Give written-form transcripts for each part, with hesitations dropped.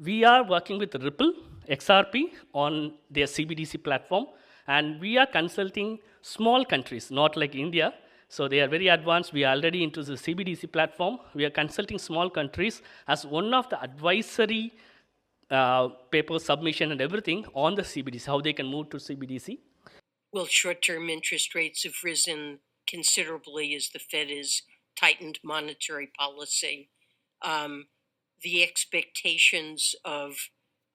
We are working with Ripple XRP on their CBDC platform, and we are consulting small countries, not like India. So they are very advanced. We are already into the CBDC platform. We are consulting small countries as one of the advisory paper submission and everything on the CBDC, how they can move to CBDC. Well, short-term interest rates have risen considerably as the Fed has tightened monetary policy. The expectations of,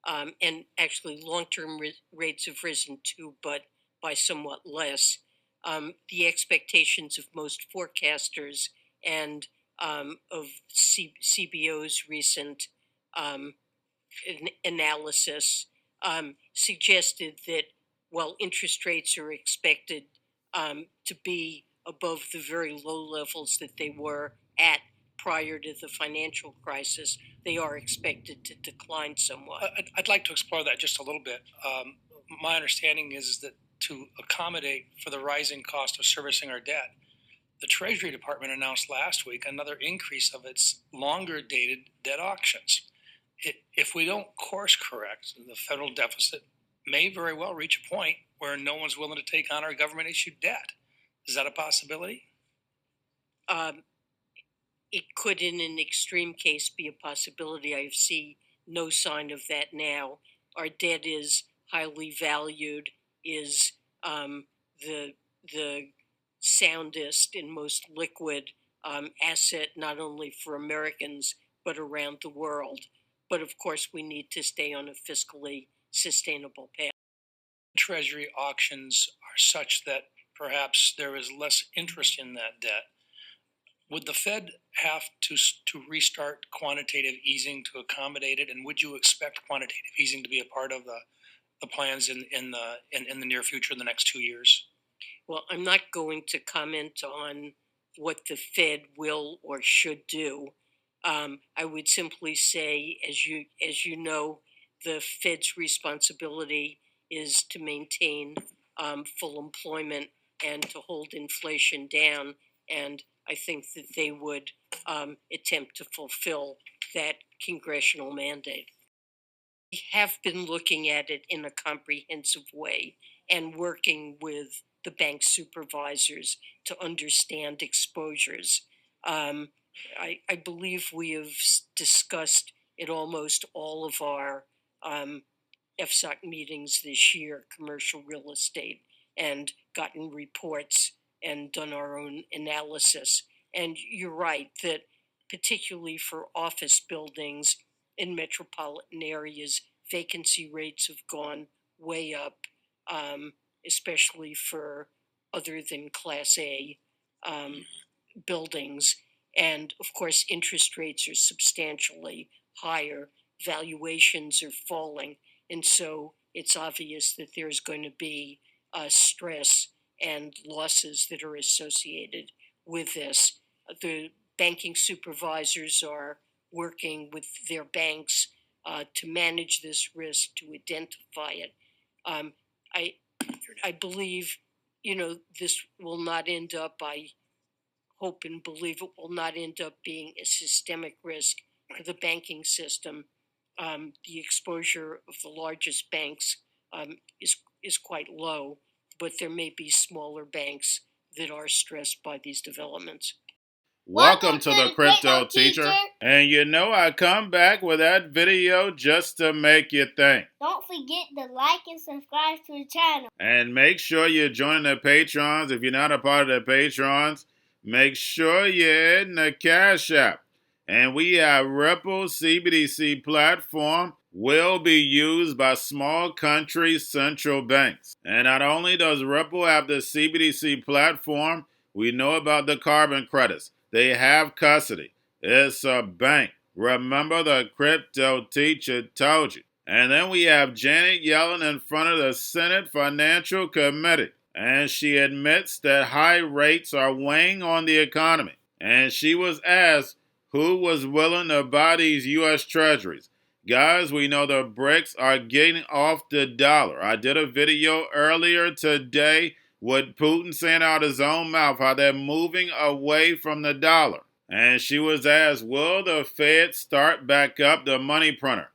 and actually long-term rates have risen too, but by somewhat less. The expectations of most forecasters and of CBO's recent analysis suggested that while interest rates are expected to be above the very low levels that they were at prior to the financial crisis, they are expected to decline somewhat. I'd like to explore that just a little bit. My understanding is that to accommodate for the rising cost of servicing our debt, the Treasury Department announced last week another increase of its longer dated debt auctions. If we don't course correct, the federal deficit may very well reach a point where no one's willing to take on our government issued debt. Is that a possibility? It could, in an extreme case, be a possibility. I see no sign of that now. Our debt is highly valued, is the soundest and most liquid asset, not only for Americans, but around the world. But of course, we need to stay on a fiscally sustainable path. Treasury auctions are such that perhaps there is less interest in that debt. Would the Fed have to restart quantitative easing to accommodate it? And would you expect quantitative easing to be a part of the plans in the near future, in the next 2 years? Well, I'm not going to comment on what the Fed will or should do. I would simply say, as you know, the Fed's responsibility is to maintain full employment and to hold inflation down. And I think that they would attempt to fulfill that congressional mandate. We have been looking at it in a comprehensive way and working with the bank supervisors to understand exposures. I believe we have discussed at almost all of our FSOC meetings this year, commercial real estate, and gotten reports and done our own analysis. And you're right that particularly for office buildings in metropolitan areas, vacancy rates have gone way up, especially for other than Class A buildings. And of course, interest rates are substantially higher, valuations are falling, and so it's obvious that there's going to be stress and losses that are associated with this. The banking supervisors are working with their banks to manage this risk, to identify it. I believe, this will not end up, I hope and believe it will not end up being a systemic risk for the banking system. The exposure of the largest banks is quite low, but there may be smaller banks that are stressed by these developments. Welcome to the Crypto Teacher. And you know I come back with that video just to make you think. Don't forget to like and subscribe to the channel. And make sure you join the Patrons. If you're not a part of the Patrons, make sure you're in the Cash App. And we have Ripple CBDC platform will be used by small country central banks. And not only does Ripple have the CBDC platform, we know about the carbon credits. They have custody. It's a bank. Remember, the Crypto Teacher told you. And then we have Janet Yellen in front of the Senate Financial Committee. And she admits that high rates are weighing on the economy. And she was asked who was willing to buy these U.S. Treasuries. Guys, we know the BRICS are getting off the dollar. I did a video earlier today with Putin saying out his own mouth how they're moving away from the dollar. And she was asked, will the Fed start back up the money printer?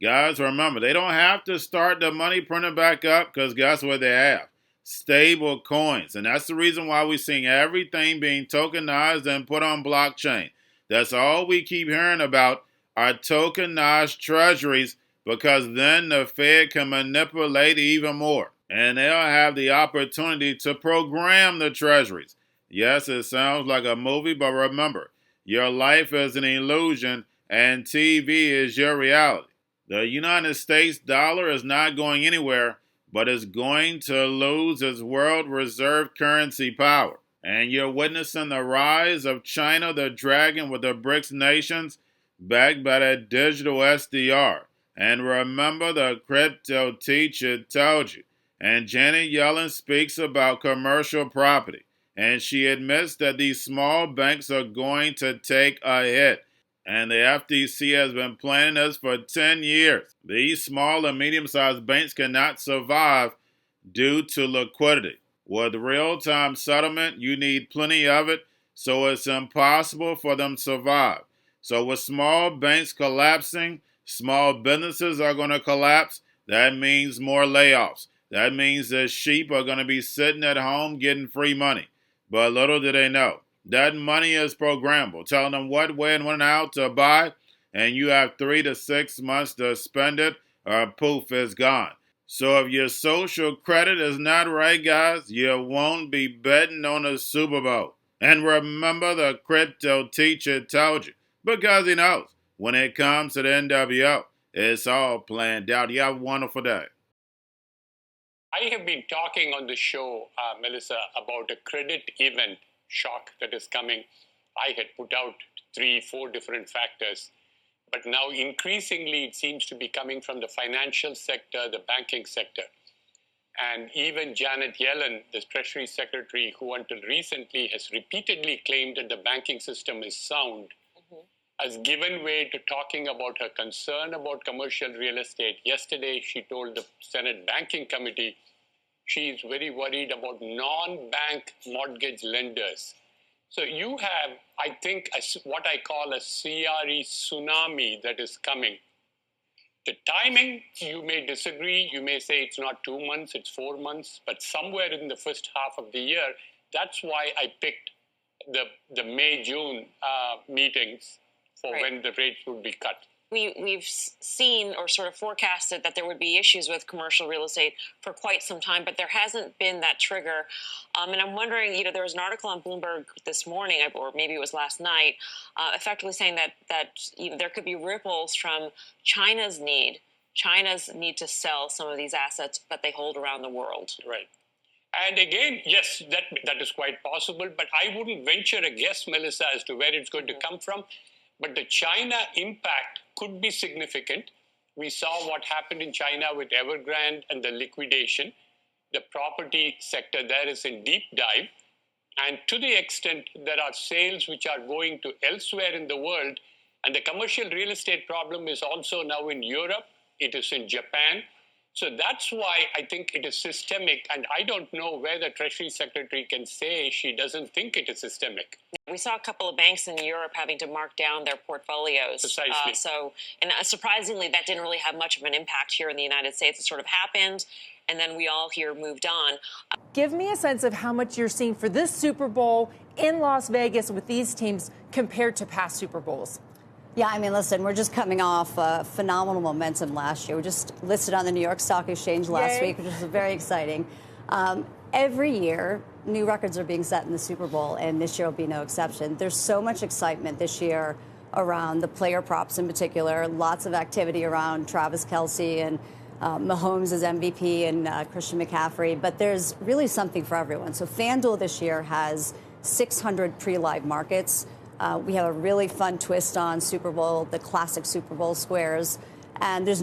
Guys, remember, they don't have to start the money printer back up because guess what they have? Stable coins. And that's the reason why we're seeing everything being tokenized and put on blockchain. That's all we keep hearing about are tokenized treasuries because then the Fed can manipulate even more. And they'll have the opportunity to program the treasuries. Yes, it sounds like a movie, but remember, your life is an illusion and TV is your reality. The United States dollar is not going anywhere, but is going to lose its world reserve currency power. And you're witnessing the rise of China, the dragon with the BRICS nations, backed by that digital SDR. And remember, the Cryptoteacher told you. And Janet Yellen speaks about commercial property. And she admits that these small banks are going to take a hit. And the FDIC has been planning this for 10 years. These small and medium-sized banks cannot survive due to liquidity. With real-time settlement, you need plenty of it, so it's impossible for them to survive. So with small banks collapsing, small businesses are going to collapse. That means more layoffs. That means the sheep are going to be sitting at home getting free money. But little do they know, that money is programmable, telling them what, when, when, how to buy, and you have 3 to 6 months to spend it, or poof, it's gone. So if your social credit is not right, guys, you won't be betting on the Super Bowl. And remember, the Cryptoteacher told you, because he knows when it comes to the NWO, it's all planned out. You have a wonderful day. I have been talking on the show, Melissa, about a credit event shock that is coming. I had put out 3-4 different factors, but now increasingly it seems to be coming from the financial sector, the banking sector. And even Janet Yellen, the Treasury Secretary, who until recently has repeatedly claimed that the banking system is sound, has given way to talking about her concern about commercial real estate. Yesterday, she told the Senate Banking Committee she is very worried about non-bank mortgage lenders. So you have, I think, what I call a CRE tsunami that is coming. The timing, you may disagree. You may say it's not 2 months, it's 4 months, but somewhere in the first half of the year. That's why I picked the May-June meetings for when the rates would be cut. We've seen or sort of forecasted that there would be issues with commercial real estate for quite some time, but there hasn't been that trigger. And I'm wondering, there was an article on Bloomberg this morning, or maybe it was last night, effectively saying that there could be ripples from China's need to sell some of these assets that they hold around the world. Right. And again, yes, that is quite possible, but I wouldn't venture a guess, Melissa, as to where it's going to come from. But the China impact could be significant. We saw what happened in China with Evergrande and the liquidation. The property sector there is in deep dive. And to the extent there are sales which are going to elsewhere in the world, and the commercial real estate problem is also now in Europe, it is in Japan. So that's why I think it is systemic, and I don't know where the Treasury Secretary can say she doesn't think it is systemic. We saw a couple of banks in Europe having to mark down their portfolios. Precisely. Surprisingly, that didn't really have much of an impact here in the United States. It sort of happened, and then we all here moved on. Give me a sense of how much you're seeing for this Super Bowl in Las Vegas with these teams compared to past Super Bowls. Yeah, I mean, listen, we're just coming off phenomenal momentum last year. We just listed on the New York Stock Exchange last week, which was very exciting. Every year, new records are being set in the Super Bowl, and this year will be no exception. There's so much excitement this year around the player props in particular, lots of activity around Travis Kelce and Mahomes as MVP and Christian McCaffrey, but there's really something for everyone. So FanDuel this year has 600 pre-live markets. We have a really fun twist on Super Bowl, the classic Super Bowl squares. And there's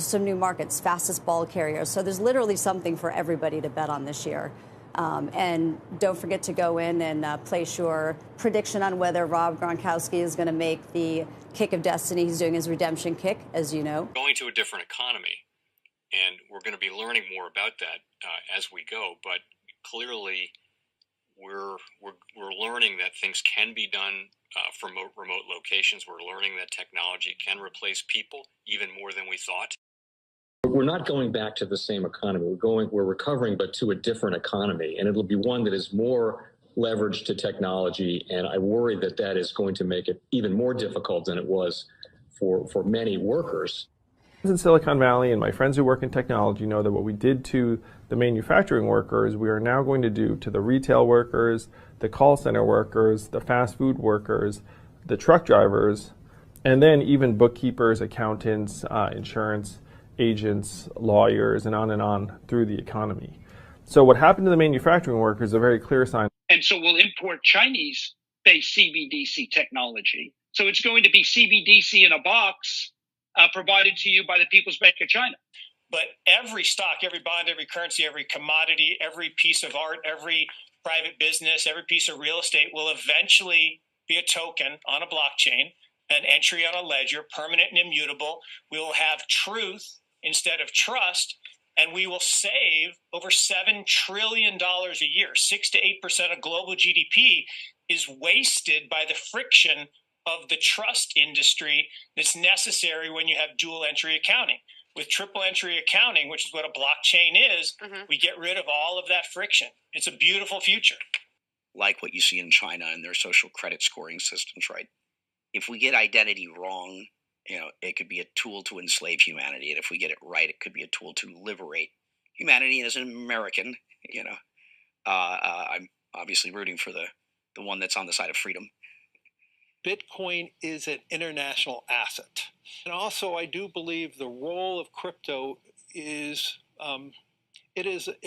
some new markets, fastest ball carriers. So there's literally something for everybody to bet on this year. And don't forget to go in and place your prediction on whether Rob Gronkowski is going to make the kick of destiny. He's doing his redemption kick, as you know. Going to a different economy, and we're going to be learning more about that as we go. But clearly, we're learning that things can be done from remote locations. We're learning that technology can replace people even more than we thought. We're not going back to the same economy. We're recovering, but to a different economy, and it'll be one that is more leveraged to technology. And I worry that that is going to make it even more difficult than it was for many workers. In Silicon Valley, and my friends who work in technology know that what we did to the manufacturing workers, we are now going to do to the retail workers, the call center workers, the fast food workers, the truck drivers, and then even bookkeepers, accountants, insurance agents, lawyers, and on through the economy. So what happened to the manufacturing workers is a very clear sign. And so we'll import Chinese-based CBDC technology. So it's going to be CBDC in a box provided to you by the People's Bank of China. But every stock, every bond, every currency, every commodity, every piece of art, every private business, every piece of real estate will eventually be a token on a blockchain, an entry on a ledger, permanent and immutable. We will have truth instead of trust, and we will save over $7 trillion a year. 6 to 8% of global GDP is wasted by the friction of the trust industry that's necessary when you have dual entry accounting. With triple entry accounting, which is what a blockchain is, we get rid of all of that friction. It's a beautiful future. Like what you see in China and their social credit scoring systems, right? If we get identity wrong, it could be a tool to enslave humanity. And if we get it right, it could be a tool to liberate humanity. And as an American, I'm obviously rooting for the one that's on the side of freedom. Bitcoin is an international asset. And also, I do believe the role of crypto is, it's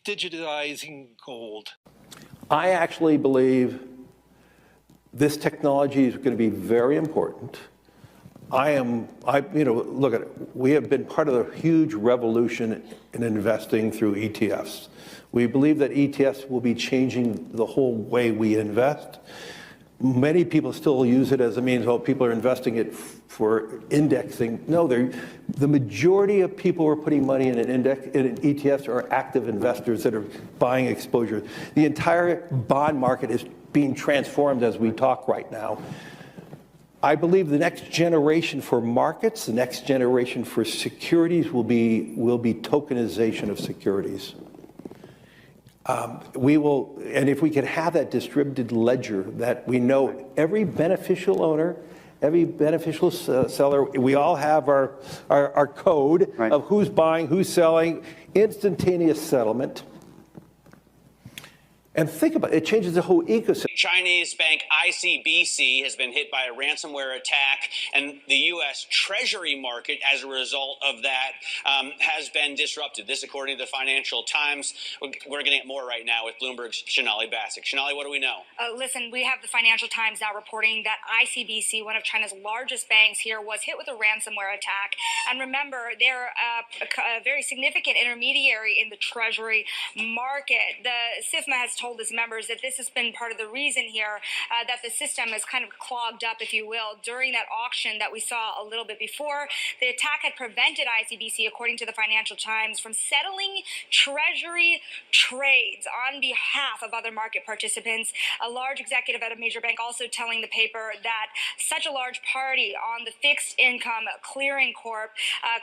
digitizing gold. I actually believe this technology is going to be very important. Look at it. We have been part of a huge revolution in investing through ETFs. We believe that ETFs will be changing the whole way we invest. Many people still use it as a means, people are investing it for indexing. No, the majority of people who are putting money in in ETFs are active investors that are buying exposure. The entire bond market is being transformed as we talk right now. I believe the next generation for markets, the next generation for securities will be tokenization of securities. And if we can have that distributed ledger that we know every beneficial owner, every beneficial seller, we all have our code of who's buying, who's selling, instantaneous settlement. And think about it, it changes the whole ecosystem. Chinese bank ICBC has been hit by a ransomware attack, and the U.S. Treasury market, as a result of that, has been disrupted. This, according to the Financial Times. We're getting it more right now with Bloomberg's Shonali Bassick. Shonali, what do we know? Listen, we have the Financial Times now reporting that ICBC, one of China's largest banks here, was hit with a ransomware attack. And remember, they're a very significant intermediary in the Treasury market. The SIFMA has told its members that this has been part of the reason here that the system is kind of clogged up, if you will, during that auction that we saw a little bit before. The attack had prevented ICBC, according to the Financial Times, from settling Treasury trades on behalf of other market participants. A large executive at a major bank also telling the paper that such a large party on the fixed income clearing corp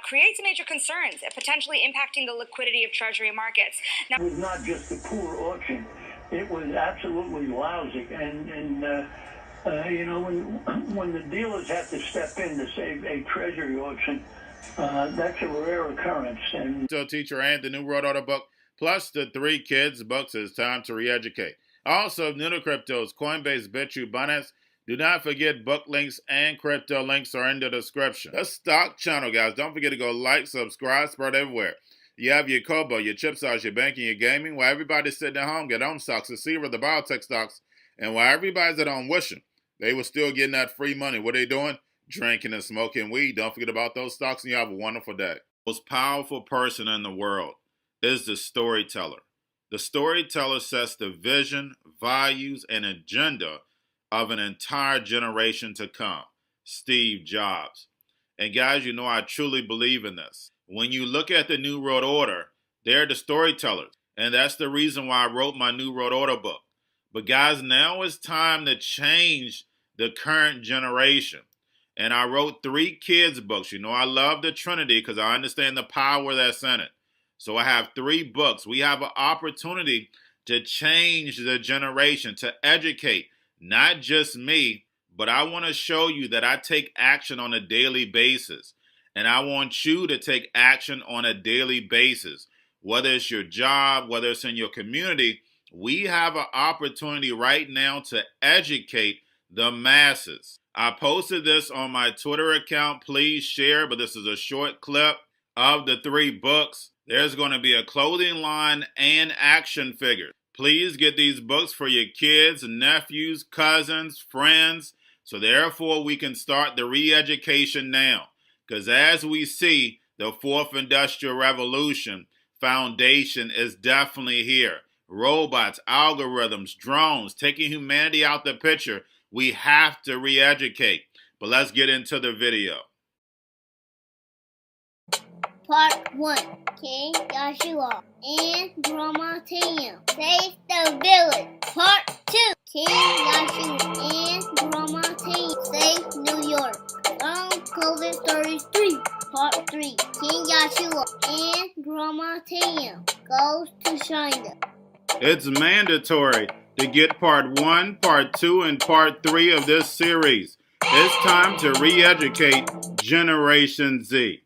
creates major concerns, potentially impacting the liquidity of Treasury markets. Now, it was not just a poor auction. It was absolutely lousy, and when the dealers have to step in to save a treasury auction, that's a rare occurrence. And Cryptoteacher and the new World Order book, plus the 3 kids books, It's Time to Re-Educate. Also, new to cryptos, Coinbase, Bitrue, Binance. Do not forget book links and crypto links are in the description. The stock channel, guys. Don't forget to go like, subscribe, spread everywhere. You have your Kobo, your chip stocks, your banking, your gaming. While everybody's sitting at home, get on stocks, the Seaver, the biotech stocks. And while everybody's at home wishing, they were still getting that free money. What are they doing? Drinking and smoking weed. Don't forget about those stocks, and you have a wonderful day. The most powerful person in the world is the storyteller. The storyteller sets the vision, values, and agenda of an entire generation to come. Steve Jobs. And guys, I truly believe in this. When you look at the New World Order, they're the storytellers. And that's the reason why I wrote my New World Order book. But guys, now it's time to change the current generation. And I wrote 3 kids books. You know, I love the Trinity because I understand the power that's in it. So I have 3 books. We have an opportunity to change the generation, to educate, not just me, but I want to show you that I take action on a daily basis. And I want you to take action on a daily basis. Whether it's your job, whether it's in your community, we have an opportunity right now to educate the masses. I posted this on my Twitter account. Please share, but this is a short clip of the 3 books. There's going to be a clothing line and action figures. Please get these books for your kids, nephews, cousins, friends, so therefore we can start the re-education now. Because as we see, the 4th Industrial Revolution foundation is definitely here. Robots, algorithms, drones, taking humanity out the picture. We have to re-educate. But let's get into the video. Part 1. King Joshua and Grandma Tam save the village. Part 2. King Joshua and Grandma Tam save New York from COVID 33. Part 3. King Joshua and Grandma Tam goes to China. It's mandatory to get part 1, part 2, and part 3 of this series. It's time to re-educate Generation Z.